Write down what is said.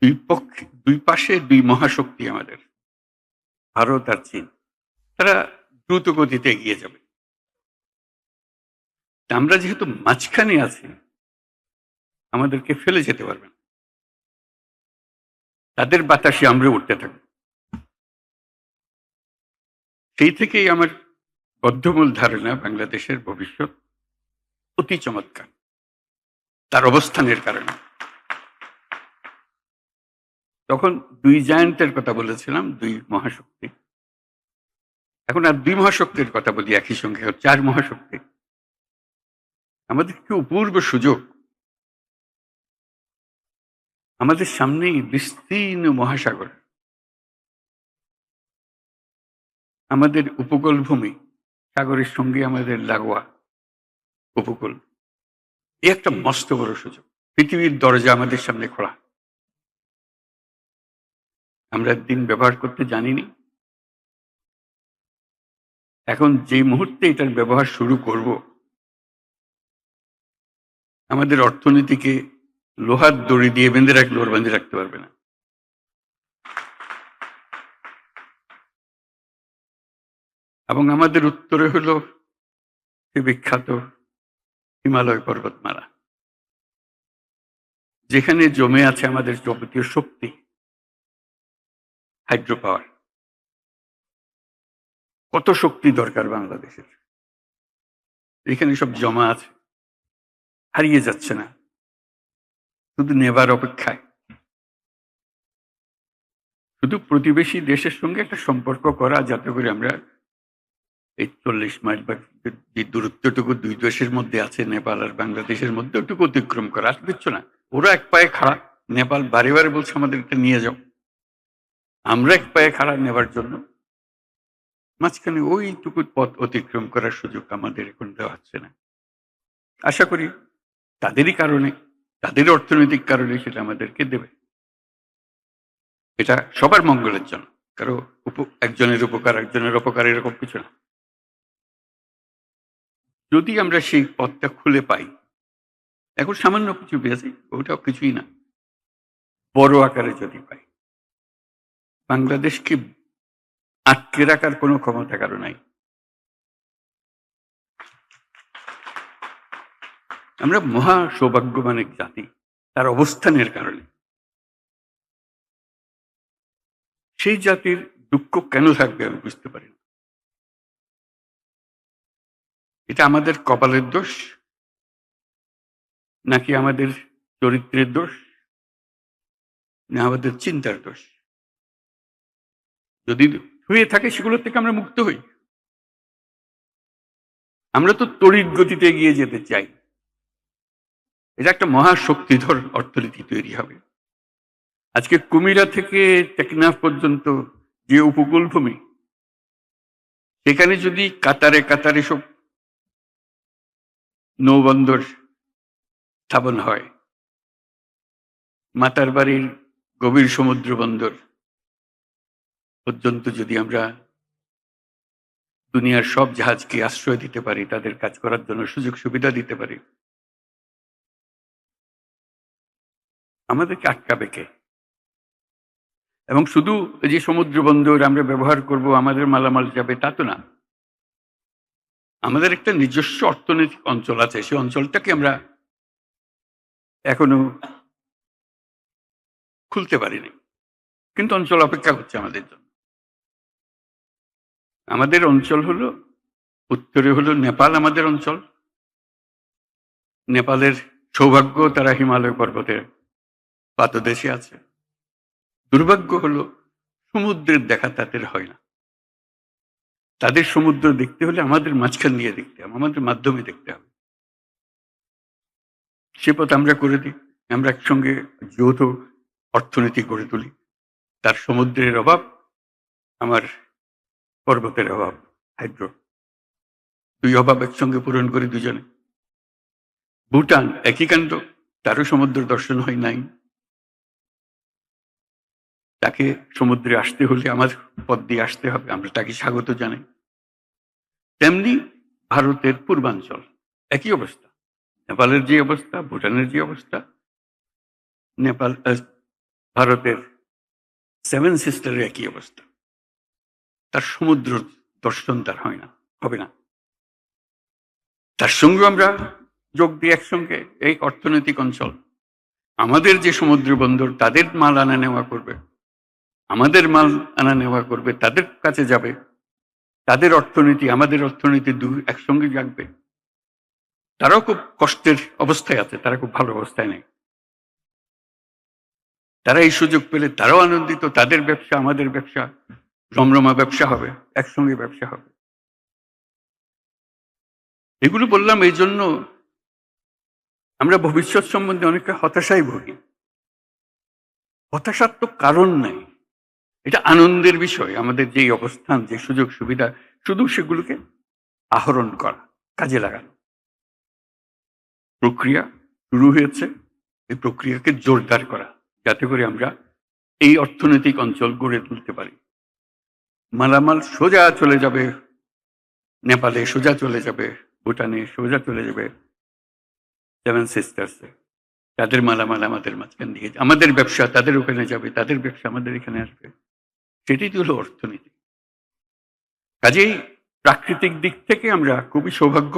দুই পাশে দুই মহাশক্তি আমাদের, ভারত আর চীন। তারা দ্রুত গতিতে এগিয়ে যাবে। আমরা যেহেতু মাঝখানে আছি, আমাদেরকে ফেলে যেতে পারবেন। তাদের বাতাসে আমরা উঠতে থাকবো। সেই থেকেই আমার বদ্ধমূল ধারণা বাংলাদেশের ভবিষ্যৎ অতি চমৎকার, তার অবস্থানের কারণে। তখন দুই জায়ান্টের কথা বলেছিলাম, দুই মহাশক্তি। এখন আর দুই মহাশক্তির কথা বলি একই সঙ্গে, 4 মহাশক্তি। আমাদের কি অপূর্ব সুযোগ! আমাদের সামনেই বিস্তীর্ণ মহাসাগর, আমাদের উপকূল ভূমি, সাগরের সঙ্গে আমাদের লাগোয়া উপকূল। এই একটা মস্ত বড় সুযোগ। পৃথিবীর দরজা আমাদের সামনে খোলা। আমরা একদিন ব্যবহার করতে জানিনি। এখন যে মুহূর্তে এটার ব্যবহার শুরু করব, আমাদের অর্থনীতিকে লোহার দড়ি দিয়ে বেঁধে রাখলে ওর বেঁধে রাখতে পারবে না। এবং আমাদের উত্তরে হলো সে বিখ্যাত হিমালয় পর্বতমালা, যেখানে জমে আছে আমাদের যাবতীয় শক্তি, হাইড্রো পাওয়ার। কত শক্তি দরকার বাংলাদেশের, এখানে সব জমা আছে, হারিয়ে যাচ্ছে না, শুধু নেবার অপেক্ষায়। শুধু প্রতিবেশী দেশের সঙ্গে একটা সম্পর্ক করা, যাতে করে আমরা এই 40 মাইল বা যে দূরত্বটুকু দুই দেশের মধ্যে আছে, নেপাল আর বাংলাদেশের মধ্যে, ওটুকু অতিক্রম করা। আর কিচ্ছু না। ওরা এক পায়ে খাড়া, নেপাল বারে বারে বলছে আমাদের এটা নিয়ে যাও। আমরা এক পায়ে খাড়া নেবার জন্য মাঝখানে ওইটুকু পথ অতিক্রম করার সুযোগ আমাদের এখন দেওয়া হচ্ছে না। আশা করি তাদেরই কারণে, তাদের অর্থনৈতিক কারণে সেটা আমাদেরকে দেবে। এটা সবার মঙ্গলের জন্য, কারো একজনের উপকার একজনের অপকার এরকম কিছু না। যদি আমরা সেই পথটা খুলে পাই, এখন সামান্য কিছু পেয়েছি, ওটাও কিছুই না, বড় আকারে যদি পাই, বাংলাদেশকে আটকে রাখার কোনো ক্ষমতা কারো নাই। আমরা মহা সৌভাগ্যবান এক জাতি, তার অবস্থানের কারণে। সেই জাতির দুঃখ কেন থাকবে আমি বুঝতে পারি না। এটা আমাদের কপালের দোষ, নাকি আমাদের চরিত্রের দোষ, না আমাদের চিন্তার দোষ? যদি হয়ে থাকে, সেগুলো থেকে আমরা মুক্ত হই। আমরা তো তড়িৎ গতিতে এগিয়ে যেতে চাই। এটা একটা মহাশক্তিধর অর্থনীতি তৈরি হবে। আজকে কুমিরা থেকে টেকনাফ পর্যন্ত যে উপকূল ভূমি, সেখানে যদি কাতারে কাতারে সব নৌবন্দর স্থাপন হয়, মাতার বাড়ির গভীর সমুদ্র বন্দর পর্যন্ত যদি আমরা দুনিয়ার সব জাহাজকে আশ্রয় দিতে পারি, তাদের কাজ করার জন্য সুযোগ সুবিধা দিতে পারি, আমাদেরকে আটকাবে কে? এবং শুধু যে সমুদ্র বন্দর আমরা ব্যবহার করব, আমাদের মালামাল যাবে, তা তো না। আমাদের একটা নিজস্ব অর্থনৈতিক অঞ্চল আছে, সেই অঞ্চলটাকে আমরা এখনো খুলতে পারিনি, কিন্তু অঞ্চল অপেক্ষা করছে আমাদের জন্য। আমাদের অঞ্চল হলো, উত্তরে হলো নেপাল আমাদের অঞ্চল। নেপালের সৌভাগ্য, তারা হিমালয় পর্বতের পাদদেশে আছে। দুর্ভাগ্য হলো সমুদ্রের দেখা তাদের হয় না। তাদের সমুদ্র দেখতে হলে আমাদের মাঝখান দিয়ে দেখতে হবে, আমাদের মাধ্যমে দেখতে হবে। সে পথ আমরা করে দিই, আমরা একসঙ্গে যৌথ অর্থনীতি গড়ে তুলি। তার সমুদ্রের অভাব, আমার পর্বতের অভাব, হাইড্রো, দুই অভাব একসঙ্গে পূরণ করি দুজনে। ভুটান একই কাণ্ড, তারও সমুদ্র দর্শন হয় নাই। তাকে সমুদ্রে আসতে হলে আমার পথ দিয়ে আসতে হবে, আমরা তাকে স্বাগত জানাই। তেমনি ভারতের পূর্বাঞ্চল একই অবস্থা, নেপালের যে অবস্থা, ভুটানের যে অবস্থা, নেপাল ভারতের সেভেন সিস্টারের একই অবস্থা। তার সমুদ্র দর্শন তার হয় না, হবে না। তার সঙ্গে আমরা যোগ দিই একসঙ্গে এই অর্থনৈতিক অঞ্চল। আমাদের যে সমুদ্র বন্দর, তাদের মাল আনা নেওয়া করবে, আমাদের মাল আনা নেওয়া করবে, তাদের কাছে যাবে, তাদের অর্থনীতি আমাদের অর্থনীতি একসঙ্গে জাগবে। তারাও খুব কষ্টের অবস্থায় আছে, তারা খুব ভালো অবস্থায় নেই। তারা এই সুযোগ পেলে তারাও আনন্দিত, তাদের ব্যবসা আমাদের ব্যবসা রমরমা ব্যবসা হবে, একসঙ্গে ব্যবসা হবে। এগুলো বললাম এই জন্য, আমরা ভবিষ্যৎ সম্বন্ধে অনেকটা হতাশায় ভুগি। হতাশার তো কারণ নাই, এটা আনন্দের বিষয়। আমাদের যে অবস্থান, যে সুযোগ সুবিধা, শুধু সেগুলোকে আহরণ করা, কাজে লাগানো। প্রক্রিয়া শুরু হয়েছে, এই প্রক্রিয়াকে জোরদার করা, যাতে করে আমরা এই অর্থনৈতিক অঞ্চল গড়ে তুলতে পারি। মালামাল সোজা চলে যাবে নেপালে, সোজা চলে যাবে ভুটানে, সোজা চলে যাবে সেভেন সিস্টার্সে। তাদের মালামাল আমাদের মাঝখান দিয়ে, আমাদের ব্যবসা তাদের ওখানে যাবে, তাদের ব্যবসা আমাদের এখানে আসবে। সেটাই তো হলো অর্থনীতি। কাজেই প্রাকৃতিক দিক থেকে আমরা খুবই সৌভাগ্য।